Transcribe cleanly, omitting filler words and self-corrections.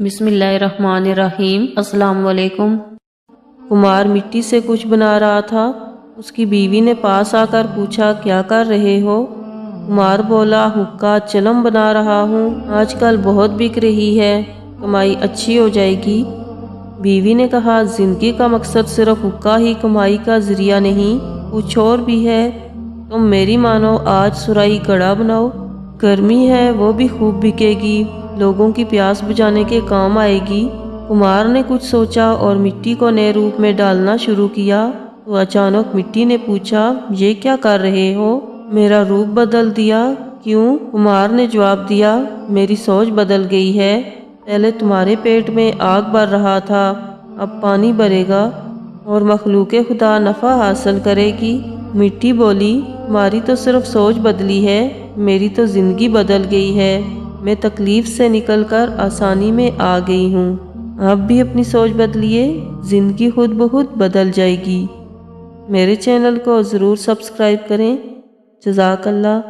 बिस्मिल्लाहिर्रहमानिर्रहीम। अस्सलाम वालेकुम। कुमार मिट्टी से कुछ बना रहा था। उसकी बीवी ने पास आकर पूछा, क्या कर रहे हो? कुमार बोला, हुक्का चलम बना रहा हूँ, आजकल बहुत बिक रही है, कमाई अच्छी हो जाएगी। बीवी ने कहा, जिंदगी का मकसद सिर्फ हुक्का ही कमाई का जरिया नहीं, कुछ और भी है। तुम मेरी मानो, आज सुराही कड़ा बनाओ, गर्मी है वो भी खूब बिकेगी, लोगों की प्यास बुझाने के काम आएगी। कुमार ने कुछ सोचा और मिट्टी को नए रूप में डालना शुरू किया। तो अचानक मिट्टी ने पूछा, ये क्या कर रहे हो? मेरा रूप बदल दिया। क्यों? कुमार ने जवाब दिया, मेरी सोच बदल गई है। पहले तुम्हारे पेट में आग भर रहा था, अब पानी भरेगा और मखलूके खुदा नफ़ा हासिल करेगी। मिट्टी बोली, तुम्हारी तो सिर्फ सोच बदली है, मेरी तो ज़िंदगी बदल गई है। मैं तकलीफ़ से निकलकर आसानी में आ गई हूँ। आप भी अपनी सोच बदलिए, ज़िंदगी खुद बखुद बदल जाएगी। मेरे चैनल को ज़रूर सब्सक्राइब करें। जज़ाकल्लाह।